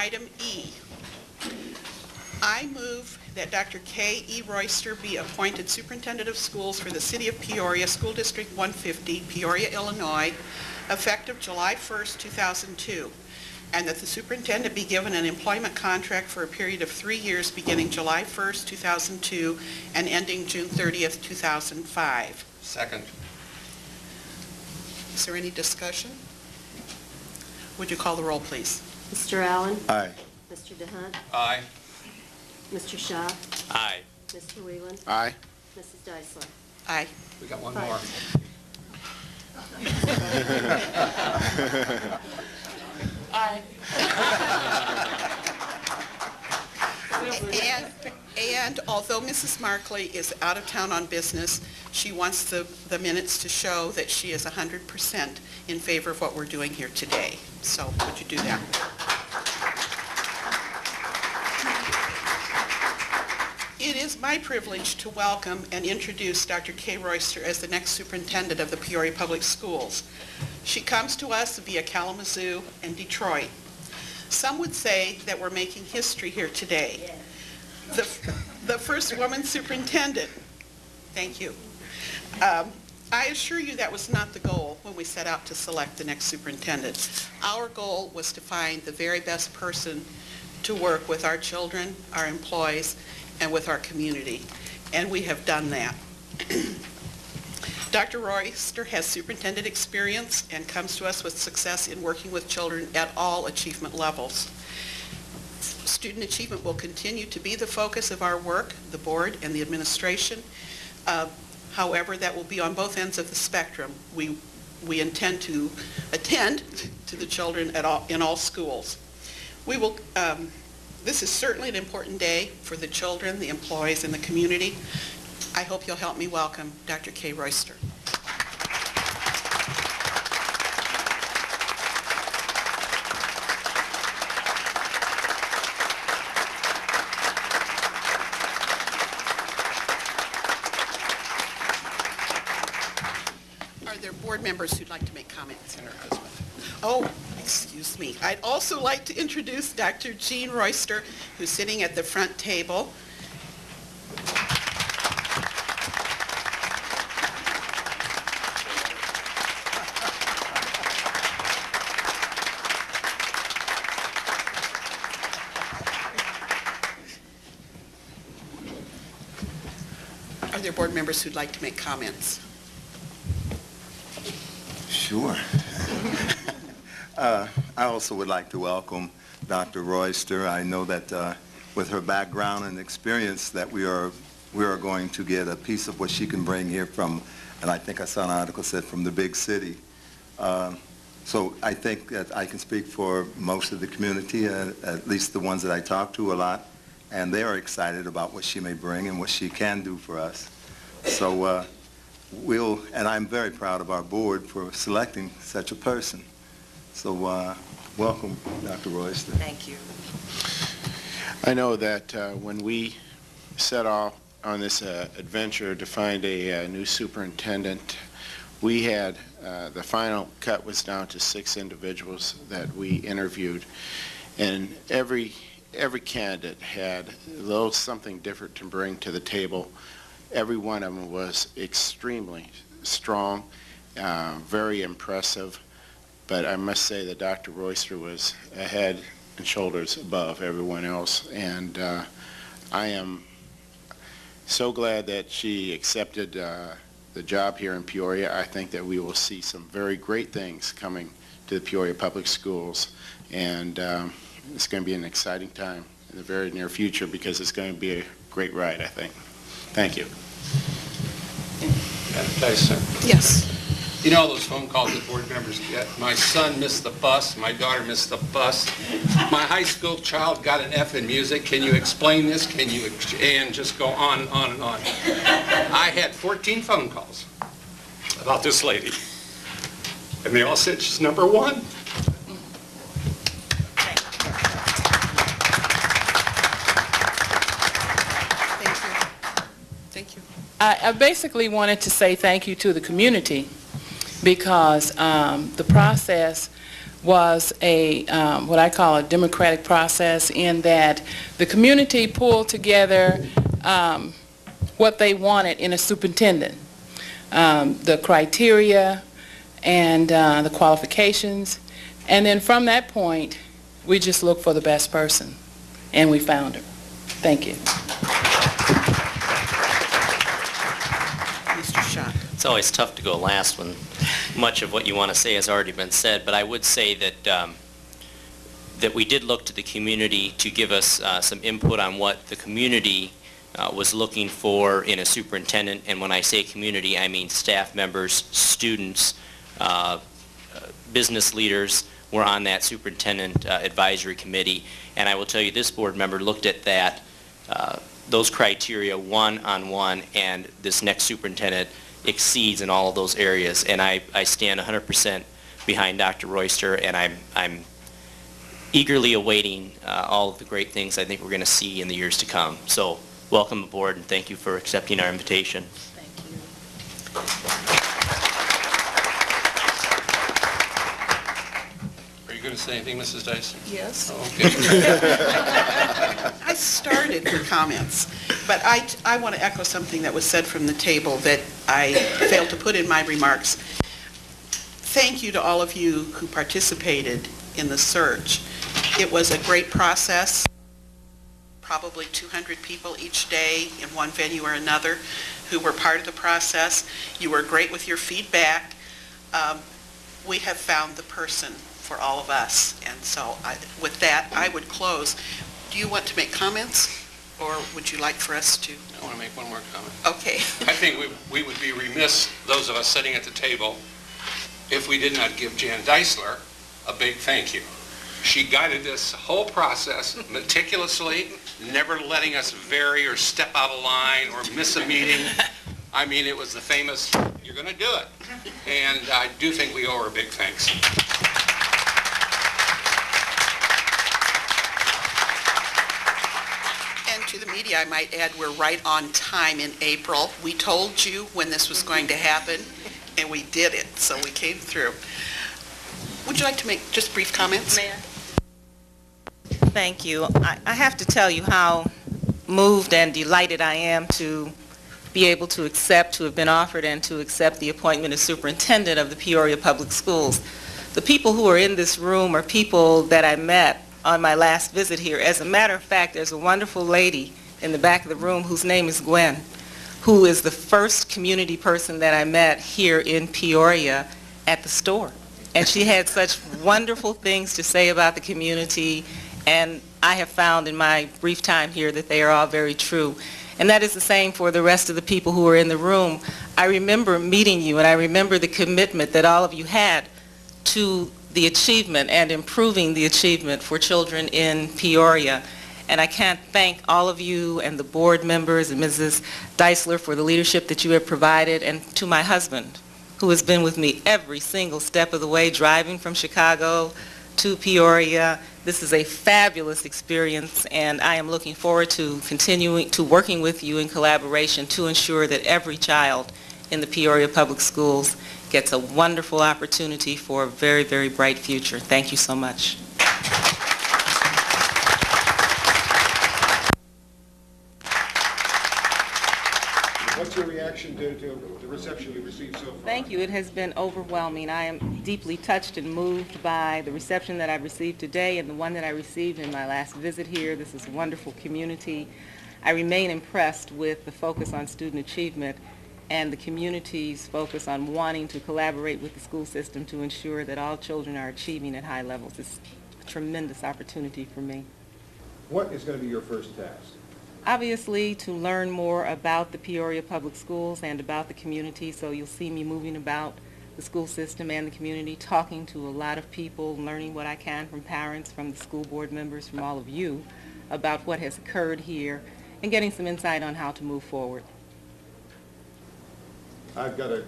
Item E. I move that Dr. Kay E. Royster be appointed Superintendent of Schools for the City of Peoria, School District 150, Peoria, Illinois, effective July 1st, 2002, and that the superintendent be given an employment contract for a period of 3 years beginning July 1st, 2002, and ending June 30th, 2005. Second. Is there any discussion? Would you call the roll, please? Mr. Allen? Aye. Mr. DeHunt? Aye. Mr. Schock? Aye. Mr. Whelan? Aye. Mrs. Deissler? Aye. We got one Aye. more. Aye. And although Mrs. Markley is out of town on business, she wants the minutes to show that she is 100% in favor of what we're doing here today. So would you do that? It is my privilege to welcome and introduce Dr. Kay Royster as the next superintendent of the Peoria Public Schools. She comes to us via Kalamazoo and Detroit. Some would say that we're making history here today. The first woman superintendent. Thank you. I assure you that was not the goal when we set out to select the next superintendent. Our goal was to find the very best person to work with our children, our employees, and with our community, and we have done that. Dr. Royster has superintendent experience and comes to us with success in working with children at all achievement levels. Student achievement will continue to be the focus of our work, the board and the administration. However, that will be on both ends of the spectrum. We intend to attend to the children in all schools. This is certainly an important day for the children, the employees, and the community. I hope you'll help me welcome Dr. Kay Royster. Are there board members who'd like to make comments? And her husband. Oh, excuse me. I'd also like to introduce Dr. Jan Royster, who's sitting at the front table. Are there board members who'd like to make comments? Sure. I also would like to welcome Dr. Royster. I know that with her background and experience that we are going to get a piece of what she can bring here from, and I think I saw an article said from the big city. So I think that I can speak for most of the community, at least the ones that I talk to a lot, and they are excited about what she may bring and what she can do for us. So and I'm very proud of our board for selecting such a person. So welcome, Dr. Royster. Thank you. I know that when we set off on this adventure to find a new superintendent, we had the final cut was down to 6 individuals that we interviewed, and every candidate had a little something different to bring to the table. Every one of them was extremely strong, very impressive, but I must say that Dr. Royster was head and shoulders above everyone else, and I am so glad that she accepted the job here in Peoria. I think that we will see some very great things coming to the Peoria Public Schools, and it's going to be an exciting time in the very near future because it's going to be a great ride, I think. Thank you. Madam Deissler. Yes. You know those phone calls that board members get. My son missed the bus. My daughter missed the bus. My high school child got an F in music. Can you explain this? Can you, and just go on and on and on. I had 14 phone calls about this lady. And they all said she's number one. Thank you. I basically wanted to say thank you to the community because the process was a what I call a democratic process, in that the community pulled together what they wanted in a superintendent, the criteria and the qualifications, and then from that point we just looked for the best person, and we found her. Thank you. Mr. Schock. It's always tough to go last when much of what you want to say has already been said, but I would say that that we did look to the community to give us some input on what the community was looking for in a superintendent. And when I say community, I mean staff members, students, business leaders were on that superintendent advisory committee. And I will tell you, this board member looked at that, those criteria one-on-one, and this next superintendent exceeds in all of those areas. And I stand 100% behind Dr. Royster, and I'm eagerly awaiting all of the great things I think we're going to see in the years to come. So welcome aboard, and thank you for accepting our invitation. Are you going to say anything, Mrs. Deissler? Yes. Oh, okay. I started with comments, but I want to echo something that was said from the table that I failed to put in my remarks. Thank you to all of you who participated in the search. It was a great process. Probably 200 people each day in one venue or another who were part of the process. You were great with your feedback. We have found the person for all of us, and so with that, I would close. Do you want to make comments, or would you like for us to? I want to make one more comment. Okay. I think we would be remiss, those of us sitting at the table, if we did not give Jan Deissler a big thank you. She guided this whole process meticulously, never letting us vary or step out of line or miss a meeting. I mean, it was the famous, you're going to do it. And I do think we owe her a big thanks. And to the media, I might add, we're right on time in April. We told you when this was going to happen, and we did it, so we came through. Would you like to make just brief comments? Mayor? Thank you. I have to tell you how moved and delighted I am to be able to have been offered and to accept the appointment as superintendent of the Peoria Public Schools. The people who are in this room are people that I met on my last visit here. As a matter of fact, there's a wonderful lady in the back of the room whose name is Gwen, who is the first community person that I met here in Peoria at the store. And she had such wonderful things to say about the community, and I have found in my brief time here that they are all very true. And that is the same for the rest of the people who are in the room. I remember meeting you, and I remember the commitment that all of you had to the achievement and improving the achievement for children in Peoria. And I can't thank all of you and the board members and Mrs. Deissler for the leadership that you have provided, and to my husband, who has been with me every single step of the way, driving from Chicago to Peoria. This is a fabulous experience, and I am looking forward to continuing to working with you in collaboration to ensure that every child in the Peoria Public Schools gets a wonderful opportunity for a very, very bright future. Thank you so much. What's your reaction to the reception you've received so far? Thank you. It has been overwhelming. I am deeply touched and moved by the reception that I've received today and the one that I received in my last visit here. This is a wonderful community. I remain impressed with the focus on student achievement and the community's focus on wanting to collaborate with the school system to ensure that all children are achieving at high levels. It's a tremendous opportunity for me. What is going to be your first task? Obviously, to learn more about the Peoria Public Schools and about the community, so you'll see me moving about the school system and the community, talking to a lot of people, learning what I can from parents, from the school board members, from all of you, about what has occurred here, and getting some insight on how to move forward. I've got a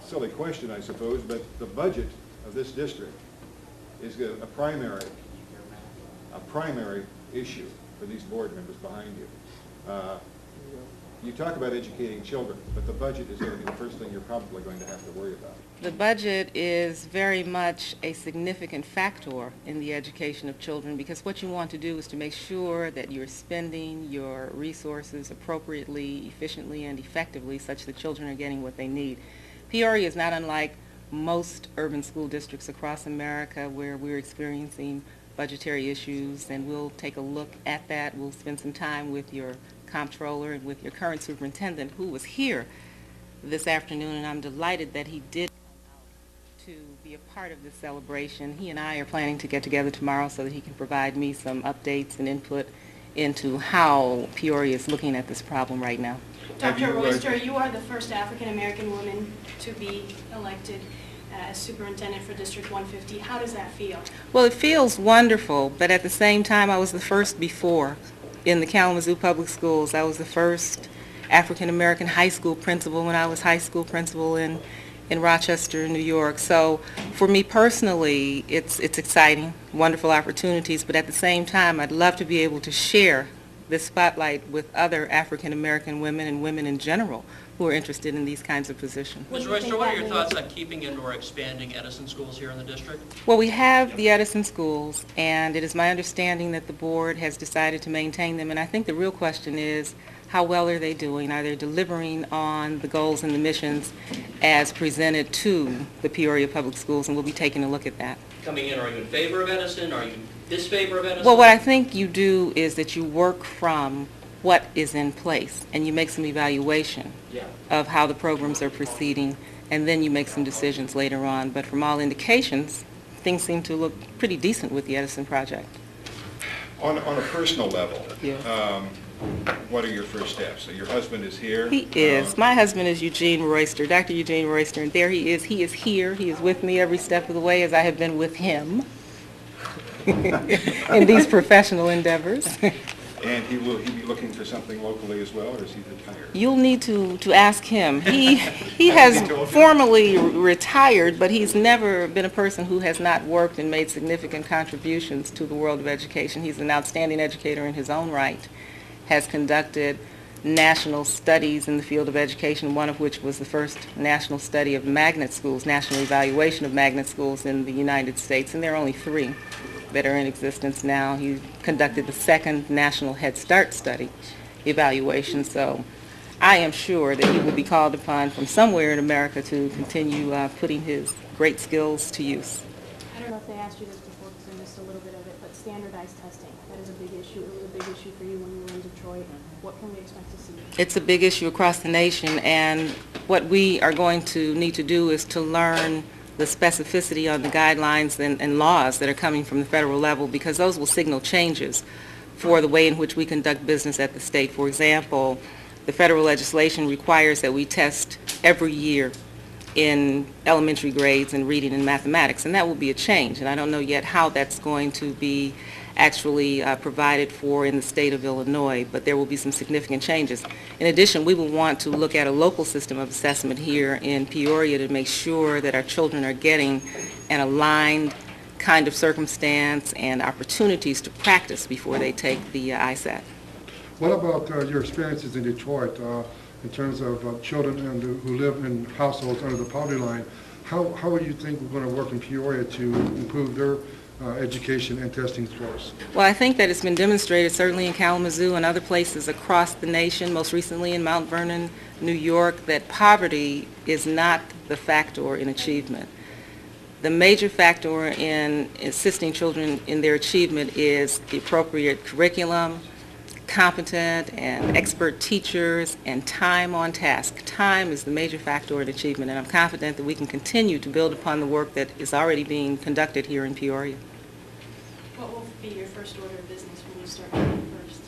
silly question, I suppose, but the budget of this district is a primary issue for these board members behind you. You talk about educating children, but the budget is going to be the first thing you're probably going to have to worry about. The budget is very much a significant factor in the education of children, because what you want to do is to make sure that you're spending your resources appropriately, efficiently, and effectively such that children are getting what they need. Peoria is not unlike most urban school districts across America where we're experiencing budgetary issues, and we'll take a look at that. We'll spend some time with your comptroller and with your current superintendent, who was here this afternoon, and I'm delighted that he did to be a part of this celebration. He and I are planning to get together tomorrow so that he can provide me some updates and input into how Peoria is looking at this problem right now. Dr. Royster, you are the first African-American woman to be elected as superintendent for District 150. How does that feel? Well, it feels wonderful, but at the same time, I was the first before. In the Kalamazoo Public Schools, I was the first African-American high school principal when I was high school principal in Rochester, New York. So for me personally, it's exciting, wonderful opportunities, but at the same time, I'd love to be able to share this spotlight with other African-American women and women in general who are interested in these kinds of positions. What Ms. do you Royster, think what are that your means? thoughts on keeping and/or expanding Edison schools here in the district? Well, we have the Edison schools, and it is my understanding that the board has decided to maintain them, and I think the real question is, how well are they doing? Are they delivering on the goals and the missions as presented to the Peoria Public Schools? And we'll be taking a look at that. Coming in, are you in favor of Edison? Are you in disfavor of Edison? Well, what I think you do is that you work from what is in place, and you make some evaluation Yeah. of how the programs are proceeding, and then you make some decisions later on. But from all indications, things seem to look pretty decent with the Edison project. On a personal level, Yeah. what are your first steps? So your husband is here? He is. My husband is Eugene Royster, Dr. Eugene Royster, and there he is. He is here. He is with me every step of the way, as I have been with him in these professional endeavors. And he be looking for something locally as well, or is he retired? You'll need to ask him. He has formally retired, but he's never been a person who has not worked and made significant contributions to the world of education. He's an outstanding educator in his own right, has conducted national studies in the field of education, one of which was the first national study of magnet schools, national evaluation of magnet schools in the United States, and there are only 3 that are in existence now. He conducted the second national Head Start study evaluation, so I am sure that he will be called upon from somewhere in America to continue putting his great skills to use. I don't know if they asked you this before because I missed a little bit of it, but standardized testing, that is a big issue. It was a big issue for you when you were in Detroit. What can we expect to see? It's a big issue across the nation, and what we are going to need to do is to learn the specificity on the guidelines and laws that are coming from the federal level, because those will signal changes for the way in which we conduct business at the state. For example, the federal legislation requires that we test every year in elementary grades in reading and mathematics, and that will be a change, and I don't know yet how that's going to be actually provided for in the state of Illinois, but there will be some significant changes. In addition, we will want to look at a local system of assessment here in Peoria to make sure that our children are getting an aligned kind of circumstance and opportunities to practice before they take the ISAT. What about your experiences in Detroit in terms of children who live in households under the poverty line? How do you think we're going to work in Peoria to improve their education and testing scores? Well, I think that it's been demonstrated certainly in Kalamazoo and other places across the nation, most recently in Mount Vernon, New York, that poverty is not the factor in achievement. The major factor in assisting children in their achievement is the appropriate curriculum, competent and expert teachers, and time on task. Time is the major factor in achievement, and I'm confident that we can continue to build upon the work that is already being conducted here in Peoria. What will be your first order of business when you start meeting first,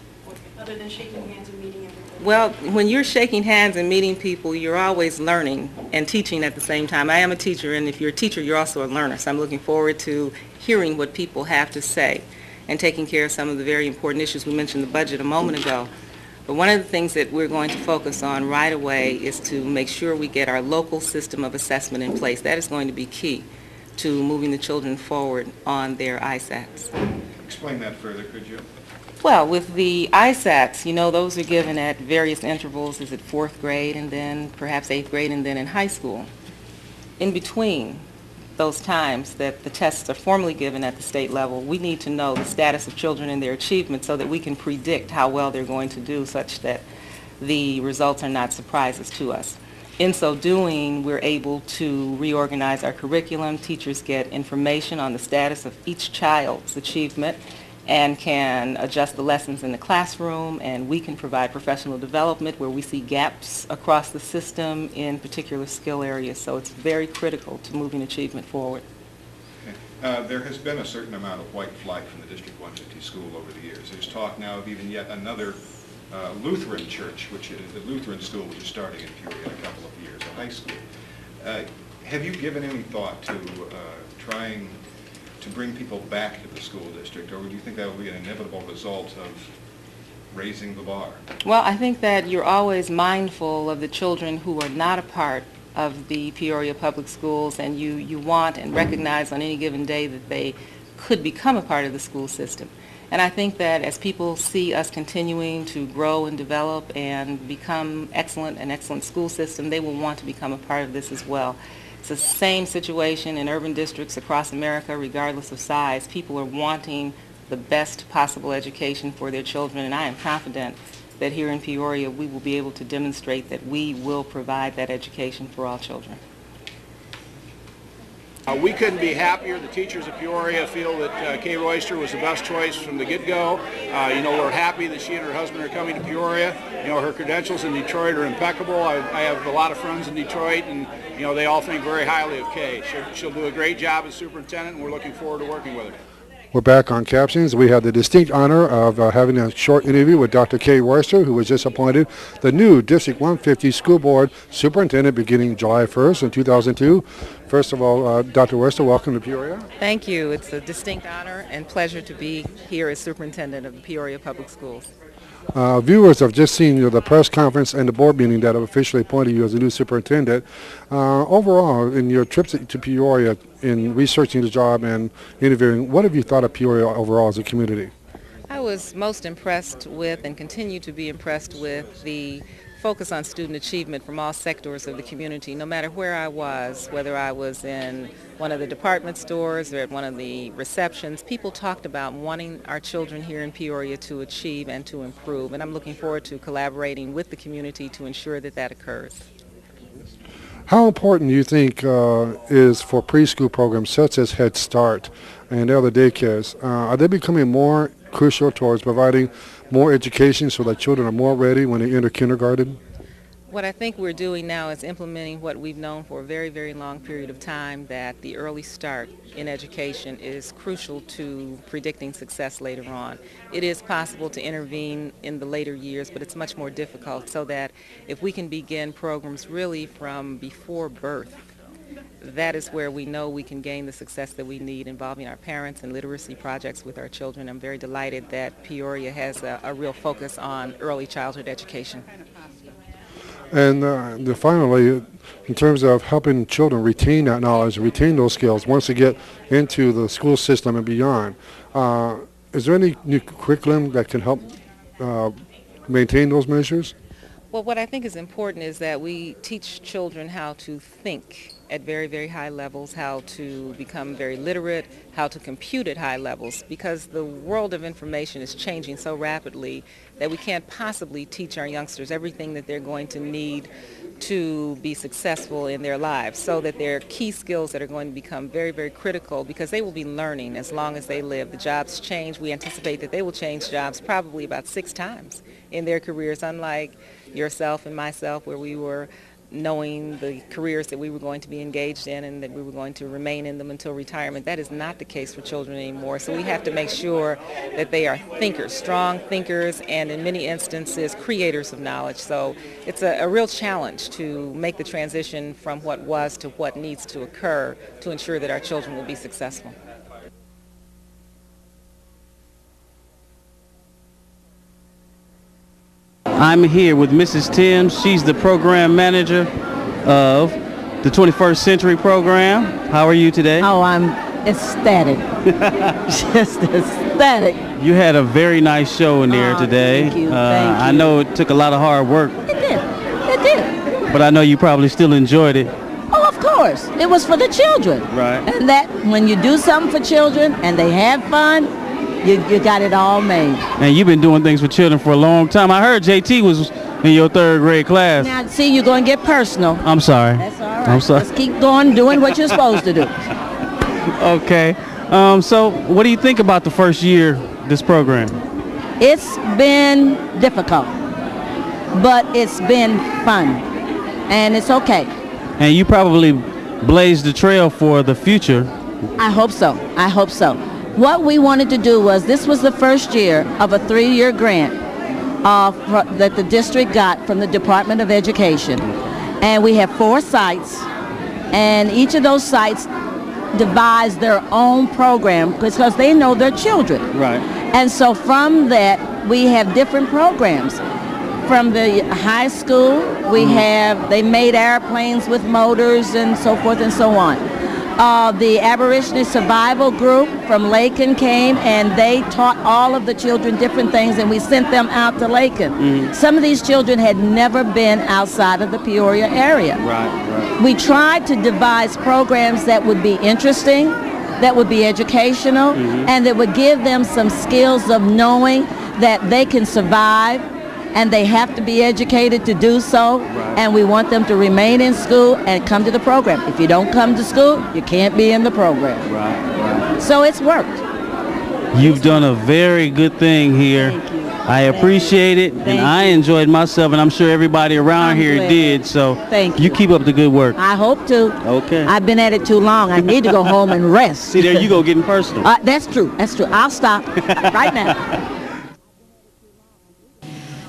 other than shaking hands and meeting everybody? Well, when you're shaking hands and meeting people, you're always learning and teaching at the same time. I am a teacher, and if you're a teacher, you're also a learner, so I'm looking forward to hearing what people have to say and taking care of some of the very important issues. We mentioned the budget a moment ago. But one of the things that we're going to focus on right away is to make sure we get our local system of assessment in place. That is going to be key to moving the children forward on their ISATs. Explain that further, could you? Well, with the ISATs, you know, those are given at various intervals. Is it 4th grade and then perhaps 8th grade and then in high school? In between those times that the tests are formally given at the state level, we need to know the status of children and their achievement so that we can predict how well they're going to do, such that the results are not surprises to us. In so doing, we're able to reorganize our curriculum. Teachers get information on the status of each child's achievement and can adjust the lessons in the classroom, and we can provide professional development where we see gaps across the system in particular skill areas. So it's very critical to moving achievement forward. Okay. There has been a certain amount of white flight from the District 150 school over the years. There's talk now of even yet another Lutheran church, which is the Lutheran school, which is starting in Peoria in a couple of years, a high school. Have you given any thought to trying to bring people back to the school district, or would you think that would be an inevitable result of raising the bar? Well, I think that you're always mindful of the children who are not a part of the Peoria Public Schools, and you want and recognize on any given day that they could become a part of the school system. And I think that as people see us continuing to grow and develop and become an excellent school system, they will want to become a part of this as well. It's the same situation in urban districts across America, regardless of size. People are wanting the best possible education for their children, and I am confident that here in Peoria we will be able to demonstrate that we will provide that education for all children. We couldn't be happier. The teachers of Peoria feel that Kay Royster was the best choice from the get-go. We're happy that she and her husband are coming to Peoria. Her credentials in Detroit are impeccable. I have a lot of friends in Detroit, and they all think very highly of Kay. She'll do a great job as superintendent, and we're looking forward to working with her. We're back on Captions. We have the distinct honor of having a short interview with Dr. Kay Royster, who was just appointed the new District 150 School Board Superintendent beginning July 1st in 2002. First of all, Dr. Royster, welcome to Peoria. Thank you. It's a distinct honor and pleasure to be here as Superintendent of the Peoria Public Schools. Viewers have just seen the press conference and the board meeting that have officially appointed you as the new superintendent. Overall, in your trips to Peoria, in researching the job and interviewing, what have you thought of Peoria overall as a community? I was most impressed with and continue to be impressed with the focus on student achievement from all sectors of the community, no matter where I was, whether I was in one of the department stores or at one of the receptions. People talked about wanting our children here in Peoria to achieve and to improve, and I'm looking forward to collaborating with the community to ensure that that occurs. How important do you think is for preschool programs such as Head Start and other daycares? Are they becoming more crucial towards providing more education so that children are more ready when they enter kindergarten? What I think we're doing now is implementing what we've known for a very, very long period of time, that the early start in education is crucial to predicting success later on. It is possible to intervene in the later years, but it's much more difficult, so that if we can begin programs really from before birth, that is where we know we can gain the success that we need involving our parents and literacy projects with our children. I'm very delighted that Peoria has a real focus on early childhood education. And finally, in terms of helping children retain that knowledge, retain those skills once they get into the school system and beyond, is there any new curriculum that can help maintain those measures? Well, what I think is important is that we teach children how to think at very, very high levels, how to become very literate, how to compute at high levels, because the world of information is changing so rapidly that we can't possibly teach our youngsters everything that they're going to need to be successful in their lives, so that there are key skills that are going to become very, very critical, because they will be learning as long as they live. The jobs change. We anticipate that they will change jobs probably about 6 times in their careers, unlike yourself and myself, where we were knowing the careers that we were going to be engaged in and that we were going to remain in them until retirement. That is not the case for children anymore. So we have to make sure that they are thinkers, strong thinkers, and in many instances creators of knowledge. So it's a real challenge to make the transition from what was to what needs to occur to ensure that our children will be successful. I'm here with Mrs. Timmes. She's the program manager of the 21st Century program. How are you today? Oh, I'm ecstatic. Just ecstatic. You had a very nice show in there today. Thank you. Thank you. I know it took a lot of hard work, It did. It did. but I know you probably still enjoyed it. Oh, of course. It was for the children. Right. And that when you do something for children and they have fun, you got it all made. And you've been doing things for children for a long time. I heard JT was in your 3rd grade class. Now, see, you're going to get personal. I'm sorry. That's all right. I'm sorry. Just keep going, doing what you're supposed to do. Okay. So what do you think about the first year of this program? It's been difficult, but it's been fun, and it's okay. And you probably blazed the trail for the future. I hope so. I hope so. What we wanted to do was, this was the first year of a 3-year grant that the district got from the Department of Education. And we have 4 sites, and each of those sites devise their own program because they know their children. Right. And so from that, we have different programs. From the high school, they made airplanes with motors and so forth and so on. The Aborigine Survival Group from Lakin came, and they taught all of the children different things, and we sent them out to Lakin. Some of these children had never been outside of the Peoria area. Right. We tried to devise programs that would be interesting, that would be educational, and that would give them some skills of knowing that they can survive, and they have to be educated to do so, and we want them to remain in school and come to the program. If you don't come to school, you can't be in the program. Right. So it's worked. You've done a very good thing here. Thank you. I appreciate it, and I enjoyed myself, and I'm sure everybody around here did. So Thank you keep up the good work. I hope to. Okay. I've been at it too long. I need to go home and rest. See, there you go getting personal. That's true. That's true. I'll stop right now.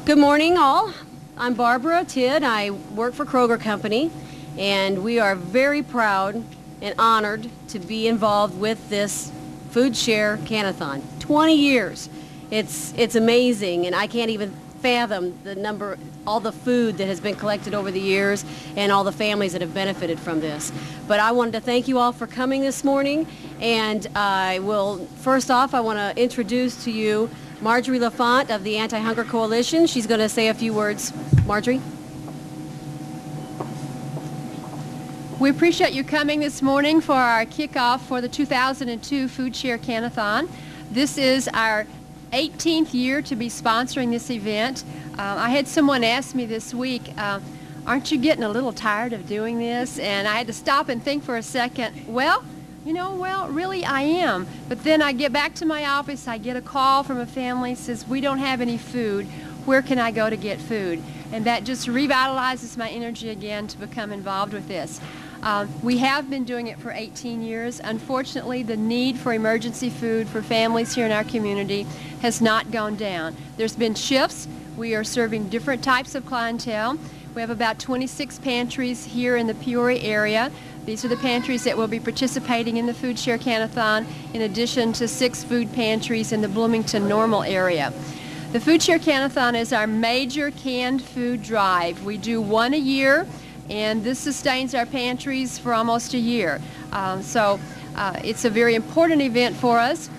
Good morning, all. I'm Barbara Tidd. I work for Kroger Company, and we are very proud and honored to be involved with this Food-Share Can-A-Thon. 20 years. It's amazing, and I can't even fathom the number, all the food that has been collected over the years and all the families that have benefited from this. But I wanted to thank you all for coming this morning, and first off, I want to introduce to you Marjorie LaFont of the Anti-Hunger Coalition. She's going to say a few words. Marjorie? We appreciate you coming this morning for our kickoff for the 2002 Food-Share Can-A-Thon. This is our 18th year to be sponsoring this event. I had someone ask me this week, aren't you getting a little tired of doing this? And I had to stop and think for a second. Well, really I am. But then I get back to my office, I get a call from a family, says, we don't have any food. Where can I go to get food? And that just revitalizes my energy again to become involved with this. We have been doing it for 18 years. Unfortunately, the need for emergency food for families here in our community has not gone down. There's been shifts. We are serving different types of clientele. We have about 26 pantries here in the Peoria area. These are the pantries that will be participating in the Food-Share Can-A-Thon, in addition to 6 food pantries in the Bloomington Normal area. The Food-Share Can-A-Thon is our major canned food drive. We do one a year, and this sustains our pantries for almost a year. It's a very important event for us.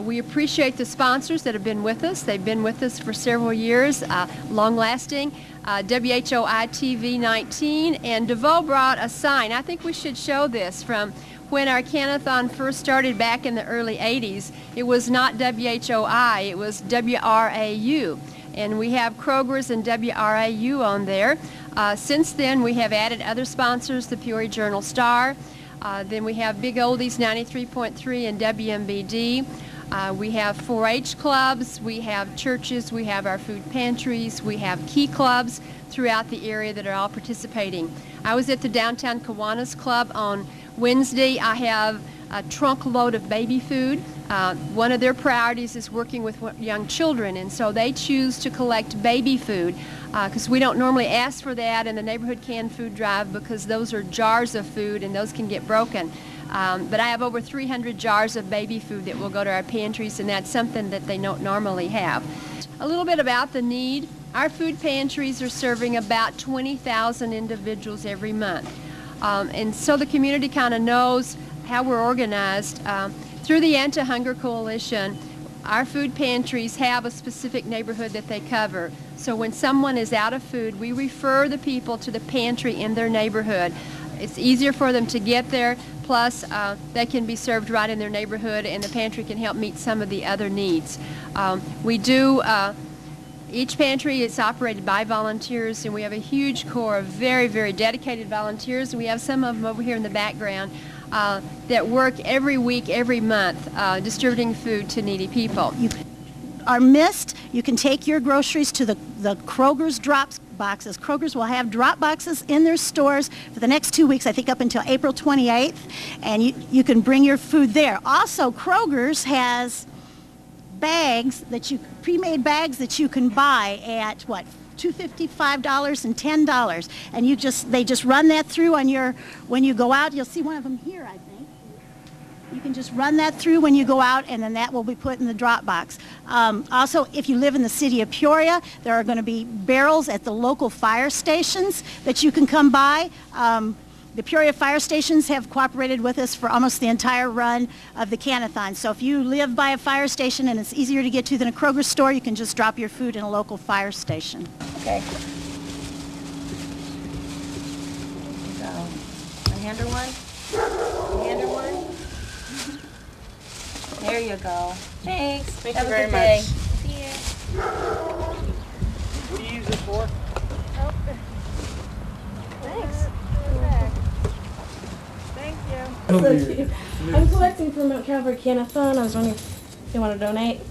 We appreciate the sponsors that have been with us. They've been with us for several years, long-lasting. WHOI TV 19, and DeVoe brought a sign. I think we should show this from when our Can-A-Thon first started back in the early 80s. It was not WHOI, it was WRAU. And we have Kroger's and WRAU on there. Since then, we have added other sponsors, the Peoria Journal-Star. Then we have Big Oldies 93.3 and WMBD. We have 4-H clubs, we have churches, we have our food pantries, we have key clubs throughout the area that are all participating. I was at the Downtown Kiwanis Club on Wednesday. I have a trunk load of baby food. One of their priorities is working with young children, and so they choose to collect baby food because we don't normally ask for that in the neighborhood canned food drive because those are jars of food and those can get broken. But I have over 300 jars of baby food that will go to our pantries, and that's something that they don't normally have. A little bit about the need. Our food pantries are serving about 20,000 individuals every month. And so the community kind of knows how we're organized. Through the Anti-Hunger Coalition, our food pantries have a specific neighborhood that they cover. So when someone is out of food, we refer the people to the pantry in their neighborhood. It's easier for them to get there, plus they can be served right in their neighborhood, and the pantry can help meet some of the other needs. Each pantry is operated by volunteers, and we have a huge core of very, very dedicated volunteers, and we have some of them over here in the background that work every week, every month, distributing food to needy people. You are missed. You can take your groceries to the Kroger's drop boxes. Kroger's will have drop boxes in their stores for the next 2 weeks, I think up until April 28th, and you can bring your food there. Also, Kroger's has bags that pre-made bags that you can buy at what, $2.50, $5, and $10, and they just run that through when you go out. You'll see one of them here, I think. You can just run that through when you go out, and then that will be put in the drop box. Also, if you live in the city of Peoria, there are going to be barrels at the local fire stations that you can come by. The Peoria fire stations have cooperated with us for almost the entire run of the Can-A-Thon. So if you live by a fire station and it's easier to get to than a Kroger store, you can just drop your food in a local fire station. Okay. So, I hand her one. Hand her one. There you go. Thanks. Thank Have you a very good day. much. See you. What do you use it for? Thanks. Thank you. I'm collecting for Mount Calvary Can-A-Thon. I was wondering if you want to donate.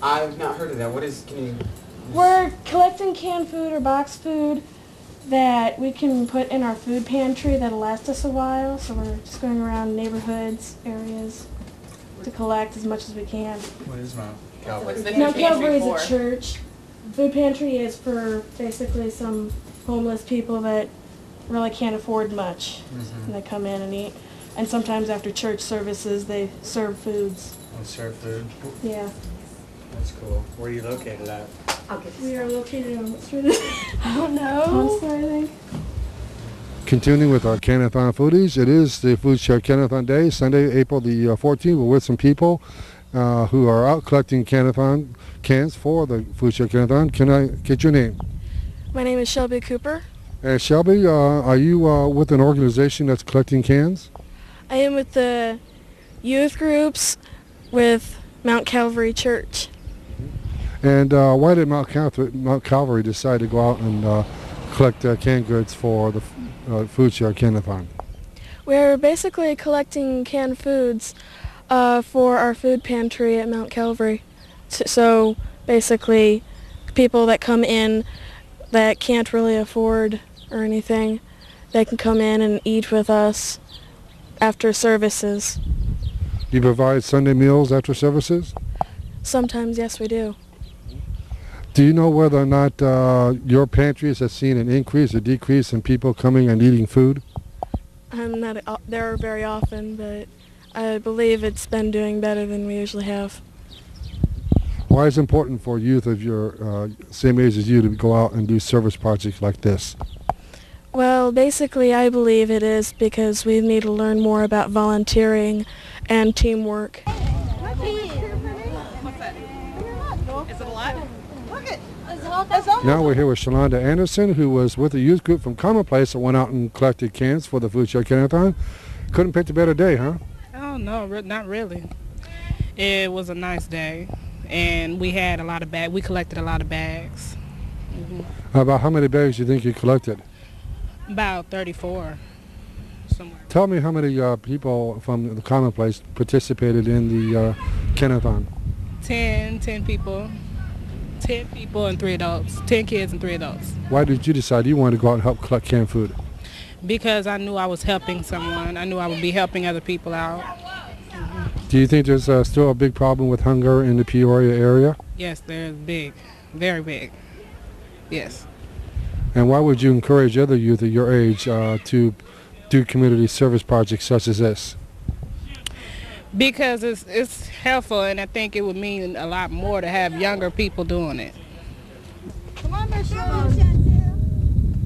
I've not heard of that. What is, can you... We're collecting canned food or boxed food that we can put in our food pantry that'll last us a while. So we're just going around neighborhoods, areas to collect as much as we can. What is Mount Calvary? Mount Calvary is a church. Food pantry is for basically some homeless people that really can't afford much. And they come in and eat. And sometimes after church services, they serve foods. Oh, serve food? Yeah. That's cool. Where are you located at? We are located on what street is it? I don't know. Huntsville, I think. Continuing with our Can-A-Thon foodies, it is the Food-Share Can-A-Thon Day, Sunday, April the 14th. We're with some people who are out collecting Can-A-Thon cans for the Food-Share Can-A-Thon. Can I get your name? My name is Shelby Cooper. Shelby, are you with an organization that's collecting cans? I am with the youth groups with Mount Calvary Church. And why did Mount Calvary decide to go out and collect canned goods for the Food-Share Can-A-Thon? We're basically collecting canned foods for our food pantry at Mount Calvary. So basically people that come in that can't really afford or anything, they can come in and eat with us after services. Do you provide Sunday meals after services? Sometimes, yes, we do. Do you know whether or not your pantries have seen an increase or decrease in people coming and eating food? I'm not there very often, but I believe it's been doing better than we usually have. Why is it important for youth of your same age as you to go out and do service projects like this? Well, basically I believe it is because we need to learn more about volunteering and teamwork. Is it a lot? Now we're here with Shalonda Anderson, who was with a youth group from Commonplace that went out and collected cans for the Food-Share Can-A-Thon. Couldn't pick a better day, huh? Oh, no, not really. It was a nice day, and we had a lot of bags. We collected a lot of bags. About how many bags do you think you collected? About 34, somewhere. Tell me how many people from the Commonplace participated in the Can-A-Thon. 10 people. 10 people and 3 adults. 10 kids and 3 adults. Why did you decide you wanted to go out and help collect canned food? Because I knew I was helping someone. I knew I would be helping other people out. Do you think there's still a big problem with hunger in the Peoria area? Yes, there's big. Very big. Yes. And why would you encourage other youth of your age to do community service projects such as this? Because it's helpful, and I think it would mean a lot more to have younger people doing it. Come on, Miss Shalom.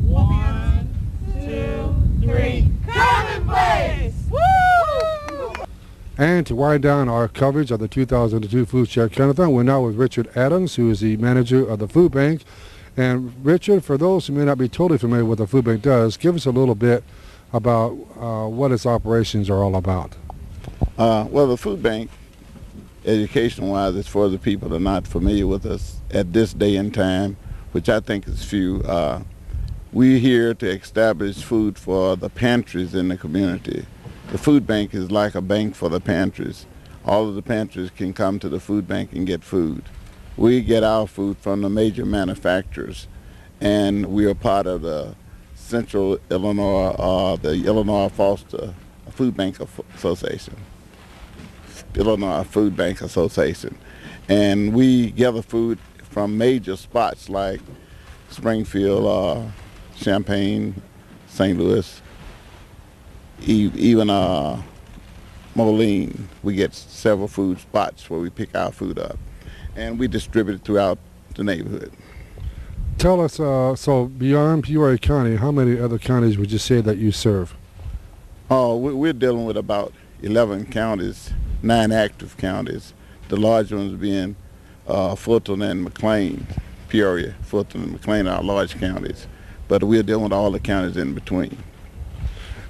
1, 2, 3. Commonplace! Woo! And to wind down our coverage of the 2002 Food-Share Can-A-Thon, we're now with Richard Adams, who is the manager of the food bank. And Richard, for those who may not be totally familiar with what the food bank does, give us a little bit about what its operations are all about. Well, the food bank, education-wise, is for the people that are not familiar with us at this day and time, which I think is few. We're here to establish food for the pantries in the community. The food bank is like a bank for the pantries. All of the pantries can come to the food bank and get food. We get our food from the major manufacturers, and we are part of the Central Illinois, the Illinois Foster Food Bank Association. Illinois Food Bank Association. And we gather food from major spots like Springfield, Champaign, St. Louis, even Moline. We get several food spots where we pick our food up, and we distribute it throughout the neighborhood. Tell us, so beyond Peoria County, how many other counties would you say that you serve? Oh, we're dealing with about 11 counties, 9 active counties, the large ones being Fulton and McLean. Peoria, Fulton, and McLean are large counties, but we're dealing with all the counties in between.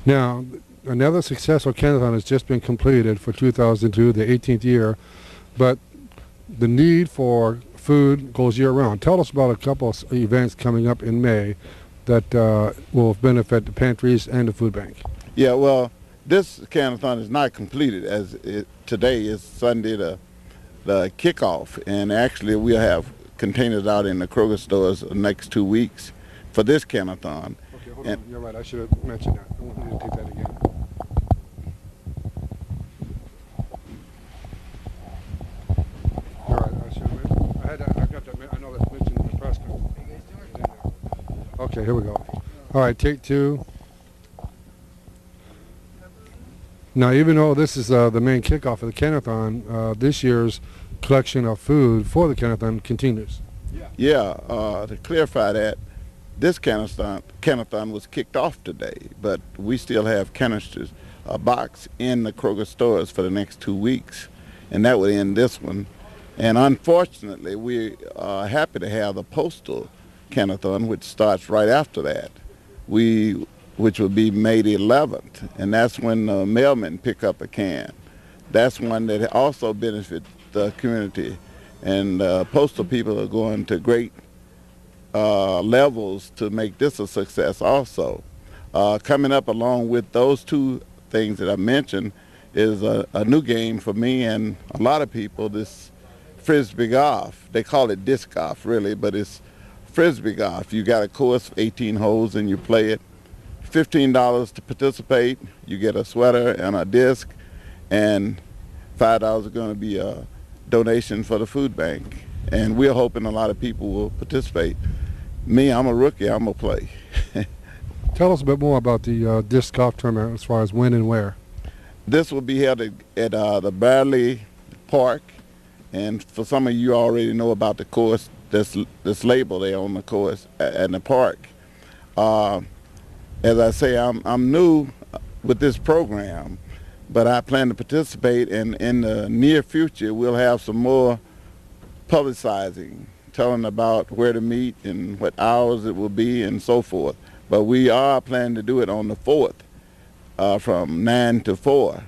Now, another successful Can-A-Thon has just been completed for 2002, the 18th year, but the need for food goes year-round. Tell us about a couple of events coming up in May that will benefit the pantries and the food bank. Yeah, well, this Can-A-Thon is not completed, as today is Sunday, the kickoff, and actually we'll have containers out in the Kroger stores the next 2 weeks for this Can-A-Thon. Okay, hold on. You're right. I should have mentioned that. I want you to take that again. You're right. I should have mentioned. I got that. I know that's mentioned in the press conference. Okay, here we go. All right, take 2. Now, even though this is the main kickoff of the Can-A-Thon, this year's collection of food for the Can-A-Thon continues. Yeah, to clarify that, this Can-A-Thon was kicked off today, but we still have canisters, a box in the Kroger stores for the next 2 weeks, and that would end this one. And unfortunately, we are happy to have the postal Can-A-Thon, which starts right after that, which will be May the 11th, and that's when the mailmen pick up a can. That's one that also benefits the community, and postal people are going to great levels to make this a success also. Coming up along with those 2 things that I mentioned is a new game for me and a lot of people, this Frisbee golf. They call it disc golf really, but it's Frisbee golf. You got a course, 18 holes, and you play it. $15 to participate. You get a sweater and a disc, and $5 is going to be a donation for the food bank. And we're hoping a lot of people will participate. Me, I'm a rookie. I'm going to play. Tell us a bit more about the disc golf tournament as far as when and where. This will be held at the Bradley Park, and for some of you already know about the course, this label there on the course at the park. As I say, I'm new with this program, but I plan to participate, and in the near future we'll have some more publicizing, telling about where to meet and what hours it will be and so forth. But we are planning to do it on the 4th from 9 to 4,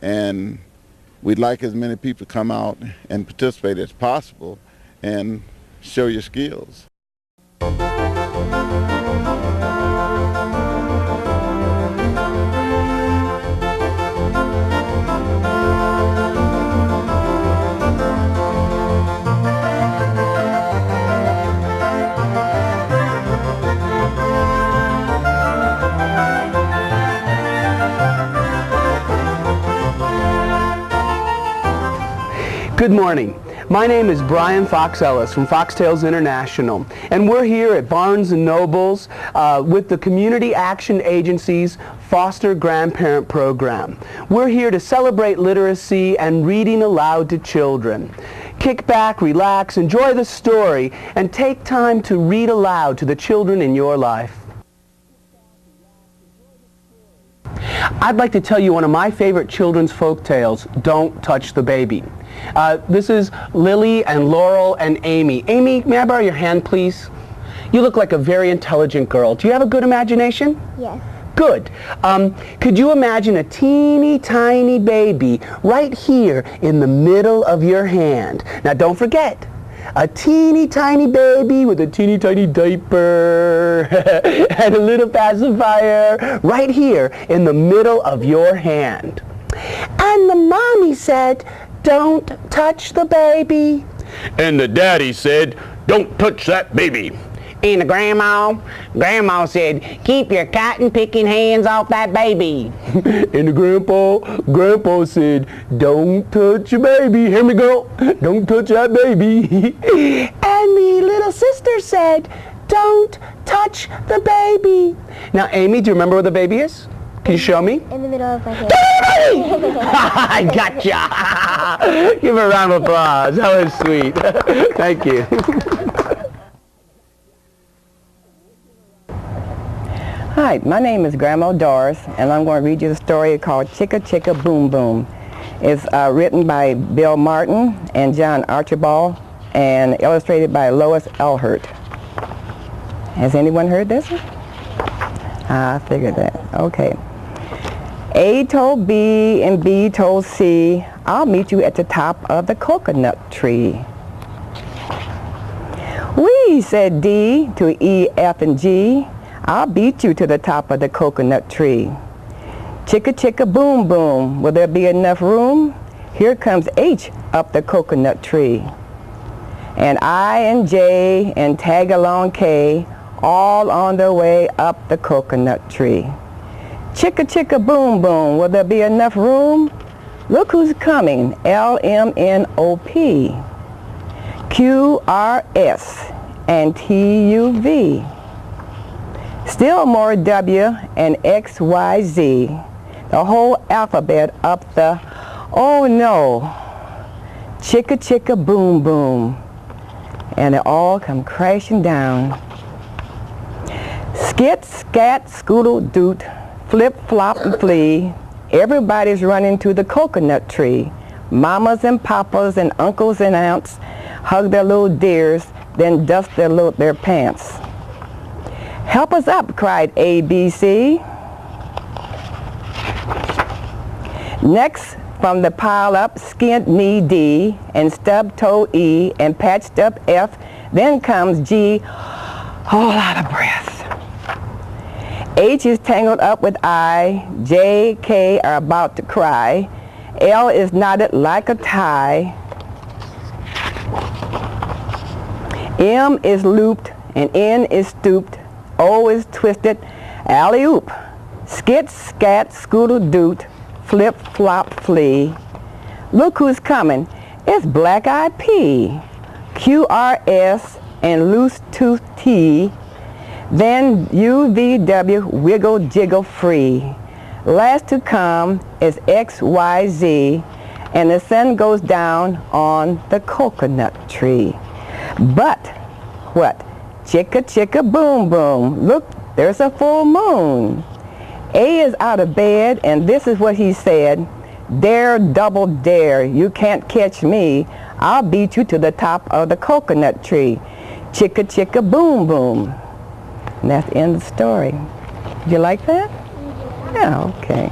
and we'd like as many people to come out and participate as possible and show your skills. Good morning. My name is Brian Fox Ellis from Foxtails International, and we're here at Barnes & Noble's with the Community Action Agency's Foster Grandparent Program. We're here to celebrate literacy and reading aloud to children. Kick back, relax, enjoy the story, and take time to read aloud to the children in your life. I'd like to tell you one of my favorite children's folk tales, Don't Touch the Baby. This is Lily and Laurel and Amy. Amy, may I borrow your hand, please? You look like a very intelligent girl. Do you have a good imagination? Yes. Good. Could you imagine a teeny tiny baby right here in the middle of your hand? Now don't forget, a teeny tiny baby with a teeny tiny diaper and a little pacifier right here in the middle of your hand. And the mommy said, "Don't touch the baby." And the daddy said, "Don't touch that baby." And the grandma said, "Keep your cotton-picking hands off that baby." And the grandpa said, "Don't touch your baby." Hear me go, "Don't touch that baby." And the little sister said, "Don't touch the baby." Now, Amy, do you remember where the baby is? Can you show me? In the middle of my hand. I gotcha. Give her a round of applause. That was sweet. Thank you. Hi, my name is Grandma Doris, and I'm going to read you the story called Chicka Chicka Boom Boom. It's written by Bill Martin and John Archibald and illustrated by Lois Elhert. Has anyone heard this one? I figured that. Okay. A told B and B told C, "I'll meet you at the top of the coconut tree." "We," said D to E, F, and G, "I'll beat you to the top of the coconut tree." Chicka chicka boom boom, will there be enough room? Here comes H up the coconut tree. And I and J and tag along K, all on their way up the coconut tree. Chicka chicka boom boom, will there be enough room? Look who's coming, L-M-N-O-P, Q-R-S, and T-U-V. Still more W and X, Y, Z. The whole alphabet up the, oh no, chicka chicka boom boom. And they all come crashing down. Skit, scat, scoodle, doot, flip, flop, and flee. Everybody's running to the coconut tree. Mamas and papas and uncles and aunts hug their little dears, then dust their pants. "Help us up," cried A, B, C. Next from the pile up, skinned knee D, and stub toe E, and patched up F. Then comes G, all out of breath. H is tangled up with I. J, K are about to cry. L is knotted like a tie. M is looped, and N is stooped. O is twisted, alley-oop. Skit, scat, scoodle, doot, flip, flop, flee. Look who's coming, it's Black-Eyed P, Q-R-S, and Loose Tooth T. Then U-V-W, wiggle, jiggle, free. Last to come is X, Y, Z, and the sun goes down on the coconut tree. But what? Chicka chicka boom boom, look, there's a full moon. A is out of bed, and this is what he said: "Dare, double dare, you can't catch me. I'll beat you to the top of the coconut tree. Chicka chicka boom boom." And that's the end of the story. Did you like that? Yeah, okay.